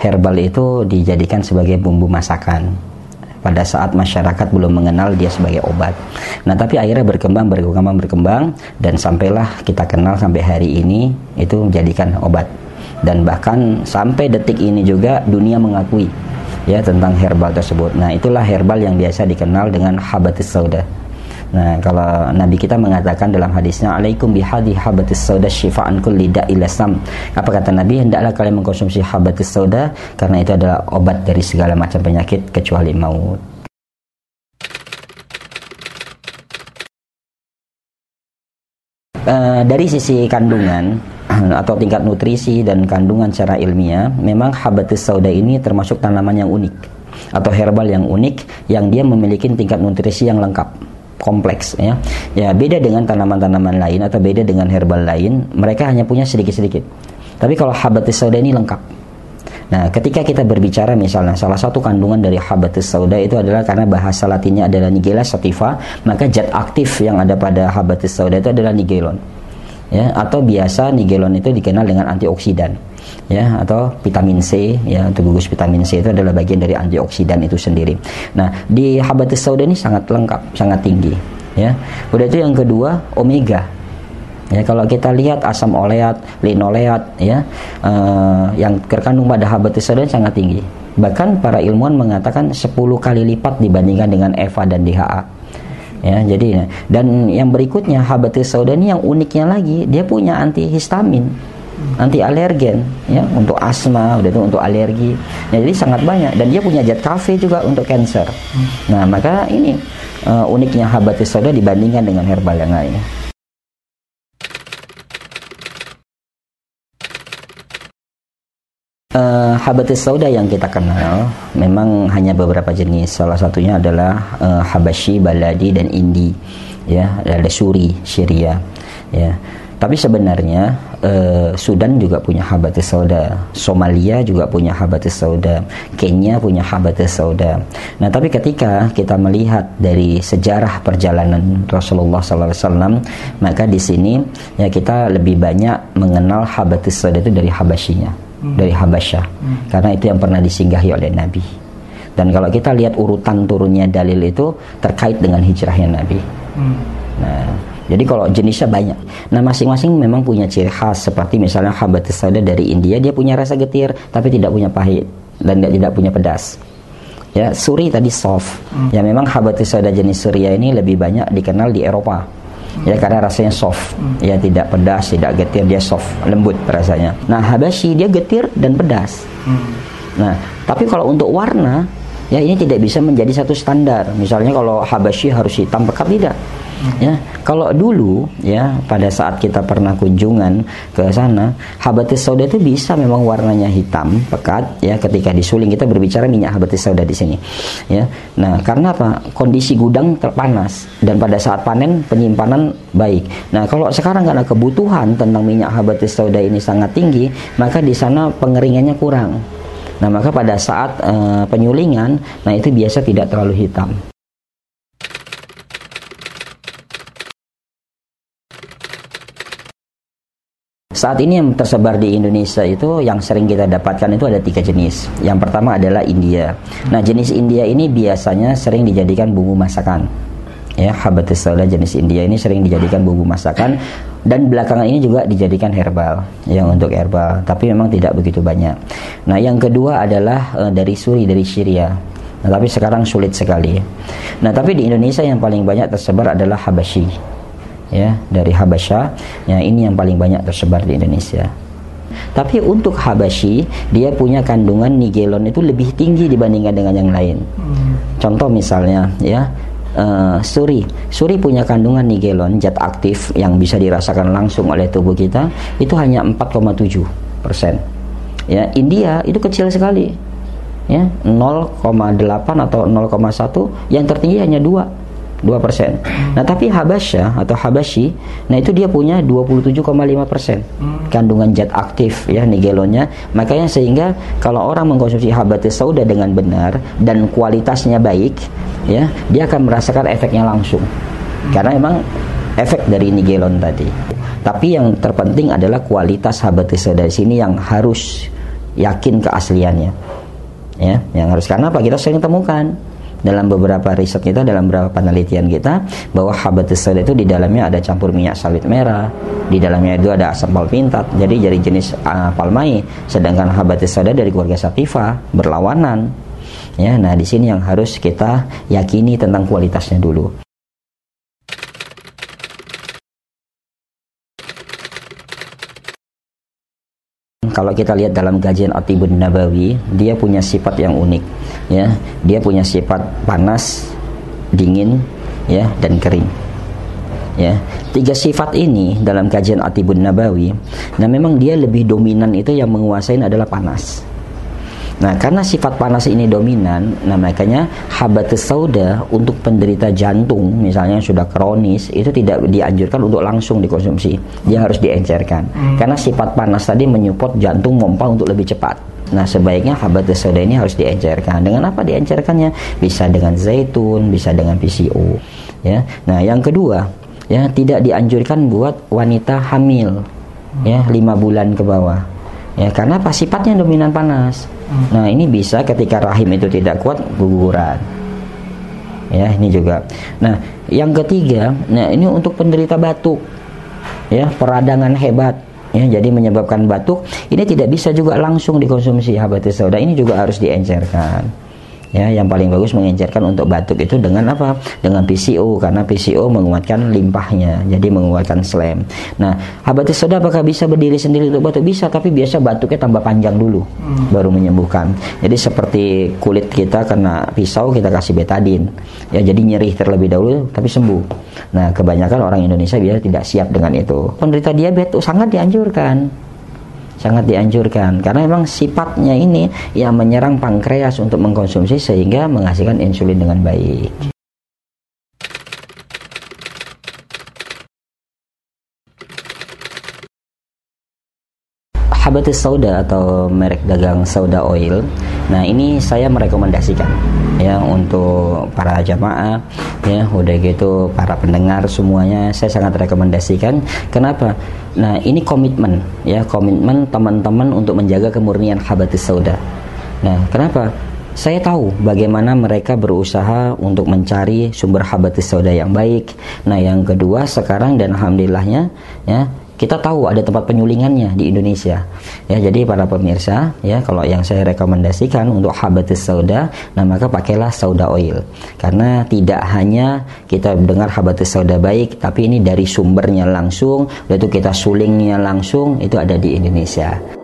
herbal itu dijadikan sebagai bumbu masakan pada saat masyarakat belum mengenal dia sebagai obat. Nah, tapi akhirnya berkembang dan sampailah kita kenal sampai hari ini itu menjadikan obat. Dan bahkan sampai detik ini juga dunia mengakui ya tentang herbal tersebut. Nah, itulah herbal yang biasa dikenal dengan habatus sauda. Nah, kalau Nabi kita mengatakan dalam hadisnya, alaikum bihadhi habatus sauda syifa'an kulli da'il asam. Apa kata Nabi? Hendaklah kalian mengkonsumsi habatus sauda karena itu adalah obat dari segala macam penyakit kecuali maut. Dari sisi kandungan atau tingkat nutrisi dan kandungan secara ilmiah, memang habatus sauda ini termasuk tanaman yang unik atau herbal yang unik yang dia memiliki tingkat nutrisi yang lengkap, kompleks ya. Ya, beda dengan tanaman-tanaman lain atau beda dengan herbal lain, mereka hanya punya sedikit-sedikit. Tapi kalau habatus sauda ini lengkap. Nah, ketika kita berbicara misalnya salah satu kandungan dari habatus sauda itu adalah karena bahasa latinnya adalah Nigella sativa, maka zat aktif yang ada pada habatus sauda itu adalah nigelon. Ya, atau biasa nigelon itu dikenal dengan antioksidan. Ya, atau vitamin C ya, untuk gugus vitamin C itu adalah bagian dari antioksidan itu sendiri. Nah, di habatus sauda ini sangat lengkap, sangat tinggi ya. Udah itu yang kedua, omega. Ya, kalau kita lihat asam oleat, linoleat ya, yang terkandung pada habatus sauda sangat tinggi. Bahkan para ilmuwan mengatakan 10 kali lipat dibandingkan dengan EVA dan DHA. Ya, jadi dan yang berikutnya habatus sauda ini yang uniknya lagi, dia punya antihistamin, anti alergen ya, untuk asma, udah itu untuk alergi. Ya, jadi sangat banyak dan dia punya zat kafe juga untuk kanker. Nah, maka ini uniknya habatus sauda dibandingkan dengan herbal yang lain. Habatus sauda yang kita kenal memang hanya beberapa jenis. Salah satunya adalah Habashi, Baladi dan Indi. Ya, ada Suri, Syria. Ya. Tapi sebenarnya Sudan juga punya habatus sauda, Somalia juga punya habatus sauda, Kenya punya habatus sauda. Nah, tapi ketika kita melihat dari sejarah perjalanan Rasulullah SAW, maka di sini ya kita lebih banyak mengenal habatus sauda itu dari Habasyinya, dari Habasyah, karena itu yang pernah disinggahi oleh Nabi. Dan kalau kita lihat urutan turunnya dalil itu terkait dengan hijrahnya Nabi. Nah, jadi kalau jenisnya banyak. Nah, masing-masing memang punya ciri khas. Seperti misalnya habatus sauda dari India, dia punya rasa getir tapi tidak punya pahit dan tidak punya pedas. Ya, suri tadi soft. Ya, memang habatus sauda jenis Suria ini lebih banyak dikenal di Eropa. Ya, karena rasanya soft. Ya, tidak pedas, tidak getir, dia soft, lembut rasanya. Nah, Habasyi dia getir dan pedas. Nah, tapi kalau untuk warna, ya ini tidak bisa menjadi satu standar. Misalnya kalau Habasyi harus hitam pekat, tidak. Ya, kalau dulu ya pada saat kita pernah kunjungan ke sana, habatus sauda itu bisa memang warnanya hitam pekat ya, ketika disuling. Kita berbicara minyak habatus sauda di sini ya. Nah, karena apa? Kondisi gudang terpanas dan pada saat panen penyimpanan baik. Nah, kalau sekarang karena kebutuhan tentang minyak habatus sauda ini sangat tinggi, maka di sana pengeringannya kurang. Nah, maka pada saat penyulingan, nah itu biasa tidak terlalu hitam. Saat ini yang tersebar di Indonesia itu yang sering kita dapatkan itu ada 3 jenis. Yang pertama adalah India. Nah, jenis India ini biasanya sering dijadikan bumbu masakan. Ya, habatus sauda jenis India ini sering dijadikan bumbu masakan dan belakangan ini juga dijadikan herbal. Yang untuk herbal, tapi memang tidak begitu banyak. Nah, yang kedua adalah dari Suri, dari Syria. Nah, tapi sekarang sulit sekali. Nah, tapi di Indonesia yang paling banyak tersebar adalah Habasyi. Ya, dari Habasyah, ya ini yang paling banyak tersebar di Indonesia. Tapi untuk Habasyi, dia punya kandungan nigelon itu lebih tinggi dibandingkan dengan yang lain. Contoh misalnya, ya Suri punya kandungan nigelon, zat aktif yang bisa dirasakan langsung oleh tubuh kita, itu hanya 4,7%. Ya, India itu kecil sekali, ya 0,8 atau 0,1, yang tertinggi hanya 2%. Nah, tapi Habasyah atau Habasyi, nah itu dia punya 27,5% kandungan zat aktif ya nigelonnya. Makanya sehingga kalau orang mengkonsumsi habatus sauda dengan benar dan kualitasnya baik, ya dia akan merasakan efeknya langsung. Karena memang efek dari nigelon tadi. Tapi yang terpenting adalah kualitas habatus sauda di sini yang harus yakin keasliannya. Ya, yang harus, karena apa? Kita sering temukan dalam beberapa riset kita, dalam beberapa penelitian kita, bahwa habatus sauda itu di dalamnya ada campur minyak sawit merah, di dalamnya itu ada asam palmitat, jadi dari jenis palmai, sedangkan habatus sauda dari keluarga sativa, berlawanan. Ya, nah di sini yang harus kita yakini tentang kualitasnya dulu. Kalau kita lihat dalam kajian At-Tibbun Nabawi, dia punya sifat yang unik, ya. Dia punya sifat panas, dingin, ya, dan kering. Ya, 3 sifat ini dalam kajian At-Tibbun Nabawi, nah memang dia lebih dominan, itu yang menguasai adalah panas. Nah, karena sifat panas ini dominan, nah makanya habatus sauda untuk penderita jantung misalnya yang sudah kronis itu tidak dianjurkan untuk langsung dikonsumsi. Dia harus diencerkan. Karena sifat panas tadi menyupport jantung mompa untuk lebih cepat. Nah, sebaiknya habatus sauda ini harus diencerkan. Dengan apa diencerkannya? Bisa dengan zaitun, bisa dengan PCO. Ya. Nah, yang kedua, ya, tidak dianjurkan buat wanita hamil. Ya, 5 bulan ke bawah. Ya, karena apa? Sifatnya dominan panas. Nah, ini bisa ketika rahim itu tidak kuat, guguran. Ya, ini juga. Nah, yang ketiga, nah ini untuk penderita batuk. Ya, peradangan hebat. Ya, jadi menyebabkan batuk, ini tidak bisa juga langsung dikonsumsi habatus sauda. Ini juga harus diencerkan. Ya, yang paling bagus mengencerkan untuk batuk itu dengan apa? Dengan PCO, karena PCO menguatkan limpahnya, jadi menguatkan slam. Nah, habatus sauda apakah bisa berdiri sendiri untuk batuk? Bisa, tapi biasa batuknya tambah panjang dulu, baru menyembuhkan. Jadi seperti kulit kita kena pisau, kita kasih betadin. Ya, jadi nyeri terlebih dahulu, tapi sembuh. Nah, kebanyakan orang Indonesia biasa tidak siap dengan itu. Penderita diabetes sangat dianjurkan. Sangat dianjurkan karena memang sifatnya ini yang menyerang pankreas untuk mengkonsumsi sehingga menghasilkan insulin dengan baik. Habatus sauda atau merek dagang Sauda Oil. Nah, ini saya merekomendasikan ya untuk para jamaah, ya, udah gitu para pendengar semuanya saya sangat rekomendasikan. Kenapa? Nah, ini komitmen, ya, komitmen teman-teman untuk menjaga kemurnian habatus sauda. Nah, kenapa? Saya tahu bagaimana mereka berusaha untuk mencari sumber habatus sauda yang baik. Nah, yang kedua sekarang dan alhamdulillahnya, ya, kita tahu ada tempat penyulingannya di Indonesia. Ya, jadi para pemirsa, ya, kalau yang saya rekomendasikan untuk habatus sauda, nah maka pakailah Sauda Oil. Karena tidak hanya kita dengar habatus sauda baik, tapi ini dari sumbernya langsung, yaitu kita sulingnya langsung, itu ada di Indonesia.